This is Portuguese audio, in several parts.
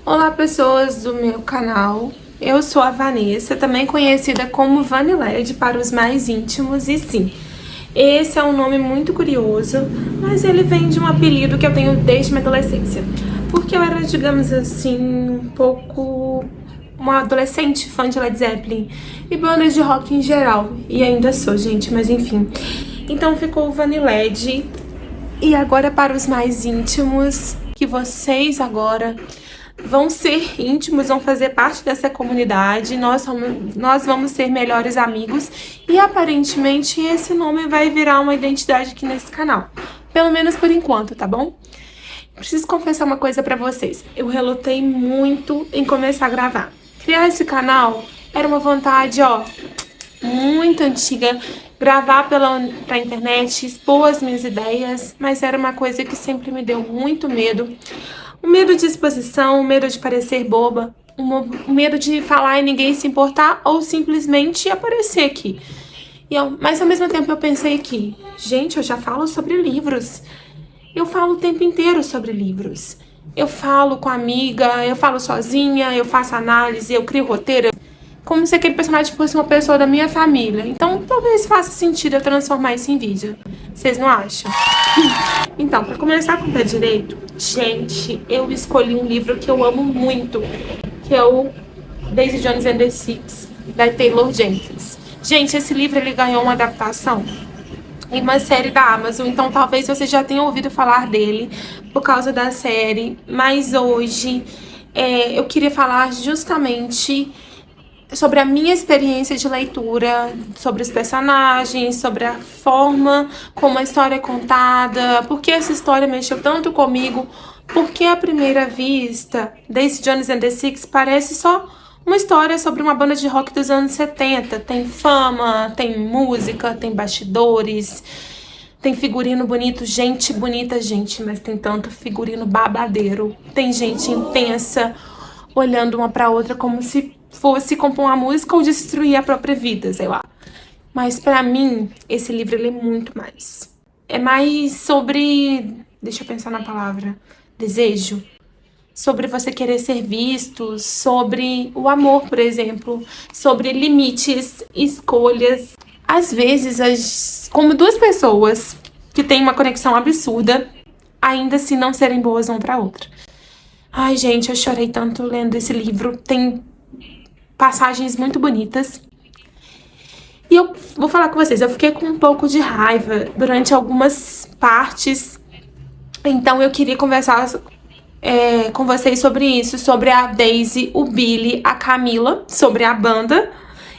Olá pessoas do meu canal, eu sou a Vanessa, também conhecida como Vaniled para os mais íntimos, e sim, esse é um nome muito curioso, mas ele vem de um apelido que eu tenho desde minha adolescência, porque eu era, digamos assim, um pouco uma adolescente fã de Led Zeppelin e bandas de rock em geral, e ainda sou, gente, mas enfim. Então ficou Vaniled, e agora para os mais íntimos, que vocês agora vão ser íntimos, vão fazer parte dessa comunidade, nós vamos ser melhores amigos e aparentemente esse nome vai virar uma identidade aqui nesse canal. Pelo menos por enquanto, tá bom? Preciso confessar uma coisa pra vocês, eu relutei muito em começar a gravar. Criar esse canal era uma vontade, ó, muito antiga, gravar pra internet, expor as minhas ideias, mas era uma coisa que sempre me deu muito medo. O medo de exposição, o medo de parecer boba, o medo de falar e ninguém se importar ou simplesmente aparecer aqui. Mas ao mesmo tempo eu pensei que, gente, eu já falo sobre livros. Eu falo o tempo inteiro sobre livros. Eu falo com amiga, eu falo sozinha, eu faço análise, eu crio roteiro. Como se aquele personagem fosse uma pessoa da minha família. Então talvez faça sentido eu transformar isso em vídeo. Vocês não acham? Então, pra começar com o pé direito, gente, eu escolhi um livro que eu amo muito, que é o Daisy Jones and the Six, da Taylor Jenkins. Gente, esse livro ele ganhou uma adaptação em uma série da Amazon, então talvez você já tenha ouvido falar dele por causa da série, mas hoje eu queria falar justamente sobre a minha experiência de leitura, sobre os personagens, sobre a forma como a história é contada, porque essa história mexeu tanto comigo, porque à primeira vista, Daisy Jones and the Six parece só uma história sobre uma banda de rock dos anos 70. Tem fama, tem música, tem bastidores, tem figurino bonito, gente bonita, gente, mas tem tanto figurino babadeiro. Tem gente intensa, olhando uma pra outra como se fosse compor uma música ou destruir a própria vida, sei lá. Mas pra mim, esse livro ele é muito mais. É mais sobre, deixa eu pensar na palavra, desejo. Sobre você querer ser visto, sobre o amor, por exemplo, sobre limites, escolhas. Às vezes, como duas pessoas que têm uma conexão absurda, ainda assim não serem boas uma pra outra. Ai, gente, eu chorei tanto lendo esse livro. Tem passagens muito bonitas. E eu vou falar com vocês, eu fiquei com um pouco de raiva durante algumas partes. Então eu queria conversar com vocês sobre isso, sobre a Daisy, o Billy, a Camila, sobre a banda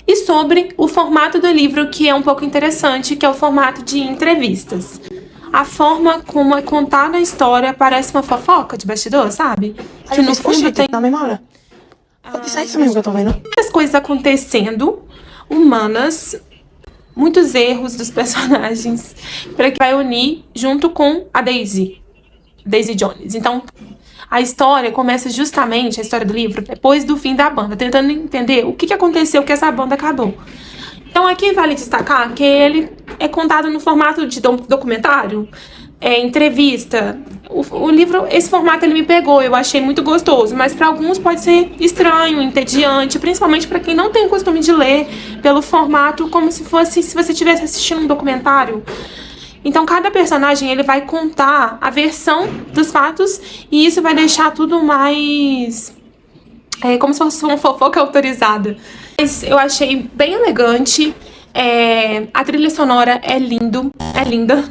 e sobre o formato do livro, que é um pouco interessante, que é o formato de entrevistas. A forma como é contada a história parece uma fofoca de bastidor, sabe? Que no fundo tem na memória. É isso mesmo que eu tô vendo. muitas coisas acontecendo, humanas, muitos erros dos personagens, para que vai unir junto com a Daisy Jones. Então, a história começa justamente, a história do livro, depois do fim da banda, tentando entender o que aconteceu que essa banda acabou. Então aqui vale destacar que ele é contado no formato de documentário, entrevista. O livro, esse formato ele me pegou, eu achei muito gostoso, mas para alguns pode ser estranho, entediante, principalmente para quem não tem o costume de ler pelo formato como se fosse se você estivesse assistindo um documentário. Então cada personagem ele vai contar a versão dos fatos e isso vai deixar tudo mais como se fosse uma fofoca autorizada. Mas eu achei bem elegante, a trilha sonora é linda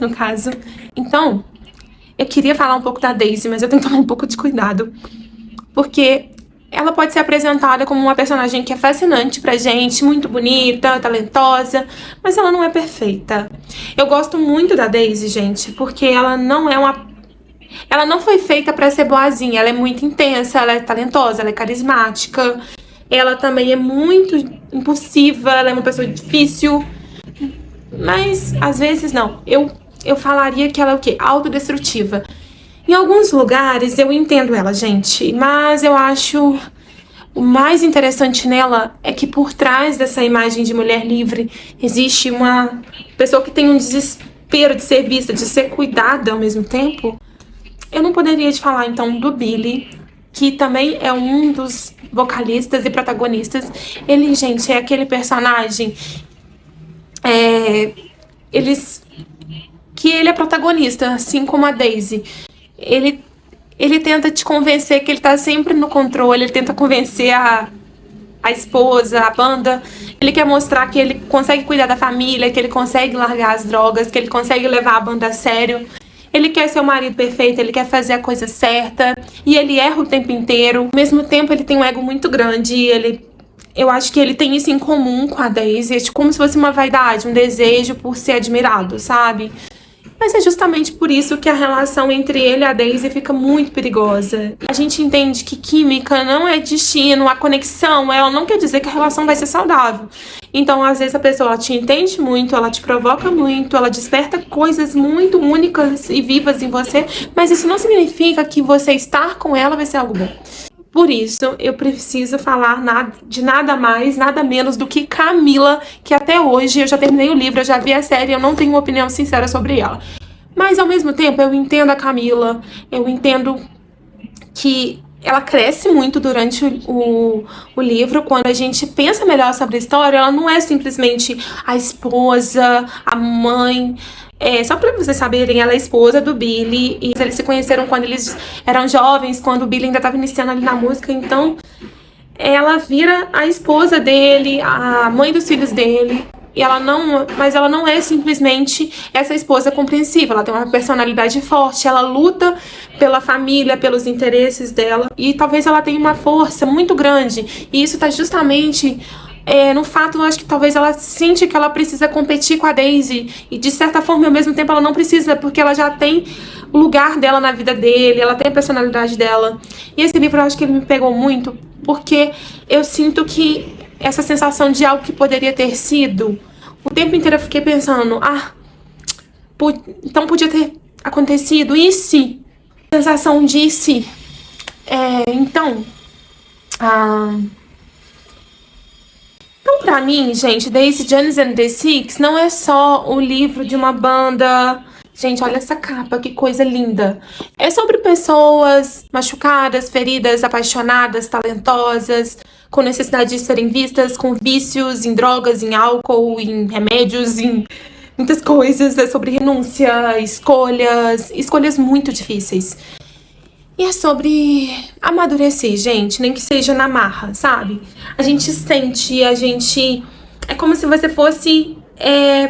no caso. Então eu queria falar um pouco da Daisy, mas eu tenho que tomar um pouco de cuidado, porque ela pode ser apresentada como uma personagem que é fascinante pra gente, muito bonita, talentosa, mas ela não é perfeita. Eu gosto muito da Daisy, gente, porque ela não foi feita pra ser boazinha, ela é muito intensa, ela é talentosa, ela é carismática, ela também é muito impulsiva, ela é uma pessoa difícil, mas às vezes não. Eu falaria que ela é o quê? Autodestrutiva. Em alguns lugares eu entendo ela, gente, mas eu acho o mais interessante nela é que por trás dessa imagem de mulher livre existe uma pessoa que tem desespero de ser vista, de ser cuidada ao mesmo tempo, eu não poderia te falar então do Billy, que também é um dos vocalistas e protagonistas. Ele, gente, é aquele personagem que ele é protagonista, assim como a Daisy. Ele tenta te convencer que ele tá sempre no controle, ele tenta convencer a esposa, a banda. Ele quer mostrar que ele consegue cuidar da família, que ele consegue largar as drogas, que ele consegue levar a banda a sério. Ele quer ser o marido perfeito, ele quer fazer a coisa certa, e ele erra o tempo inteiro. Ao mesmo tempo, ele tem um ego muito grande, e eu acho que ele tem isso em comum com a Daisy, é como se fosse uma vaidade, um desejo por ser admirado, sabe? Mas é justamente por isso que a relação entre ele e a Daisy fica muito perigosa. A gente entende que química não é destino, a conexão, ela não quer dizer que a relação vai ser saudável. Então, às vezes, a pessoa ela te entende muito, ela te provoca muito, ela desperta coisas muito únicas e vivas em você, mas isso não significa que você estar com ela vai ser algo bom. Por isso, eu preciso falar de nada mais, nada menos do que Camila, que até hoje, eu já terminei o livro, eu já vi a série, eu não tenho uma opinião sincera sobre ela. Mas, ao mesmo tempo, eu entendo a Camila, eu entendo que ela cresce muito durante o livro. Quando a gente pensa melhor sobre a história, ela não é simplesmente a esposa, a mãe. Só pra vocês saberem, ela é esposa do Billy, e eles se conheceram quando eles eram jovens, quando o Billy ainda estava iniciando ali na música. Então, ela vira a esposa dele, a mãe dos filhos dele. Mas ela não é simplesmente essa esposa compreensiva, ela tem uma personalidade forte, ela luta pela família, pelos interesses dela, e talvez ela tenha uma força muito grande, e isso tá justamente no fato, eu acho que talvez ela sente que ela precisa competir com a Daisy, e de certa forma, ao mesmo tempo, ela não precisa, porque ela já tem o lugar dela na vida dele, ela tem a personalidade dela. E esse livro, eu acho que ele me pegou muito, porque eu sinto que essa sensação de algo que poderia ter sido, o tempo inteiro eu fiquei pensando, então podia ter acontecido, e se? Sensação de e se? Então, pra mim, gente, Daisy Jones and the Six não é só o livro de uma banda. Gente, olha essa capa, que coisa linda. É sobre pessoas machucadas, feridas, apaixonadas, talentosas, com necessidade de serem vistas, com vícios em drogas, em álcool, em remédios, em muitas coisas. É sobre renúncia, escolhas muito difíceis. E é sobre amadurecer, gente, nem que seja na marra, sabe? A gente sente, é como se você fosse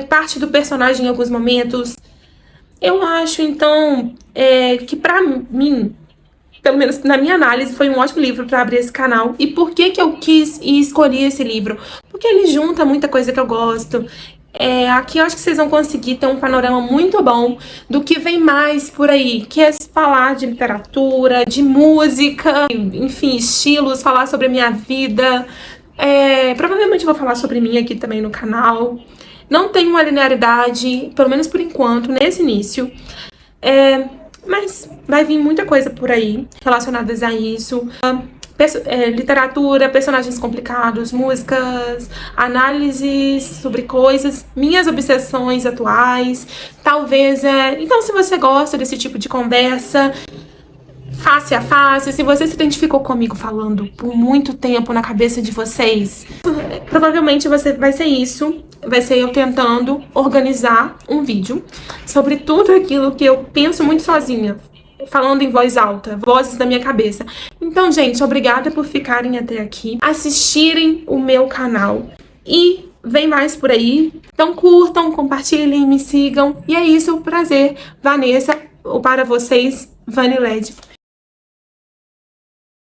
parte do personagem em alguns momentos. Eu acho, então, que pra mim, pelo menos na minha análise, foi um ótimo livro pra abrir esse canal. E por que que eu quis e escolhi esse livro? Porque ele junta muita coisa que eu gosto. Aqui eu acho que vocês vão conseguir ter um panorama muito bom do que vem mais por aí, que é falar de literatura, de música, enfim, estilos, falar sobre a minha vida. Provavelmente eu vou falar sobre mim aqui também no canal. Não tem uma linearidade, pelo menos por enquanto, nesse início. Mas vai vir muita coisa por aí relacionadas a isso. Literatura, personagens complicados, músicas, análises sobre coisas, minhas obsessões atuais, talvez. Então, se você gosta desse tipo de conversa, face a face, se você se identificou comigo falando por muito tempo na cabeça de vocês, provavelmente vai ser isso. Vai ser eu tentando organizar um vídeo sobre tudo aquilo que eu penso muito sozinha, falando em voz alta, vozes da minha cabeça. Então, gente, obrigada por ficarem até aqui, assistirem o meu canal e vem mais por aí. Então curtam, compartilhem, me sigam. E é isso, prazer, Vanessa, para vocês, Vaniled.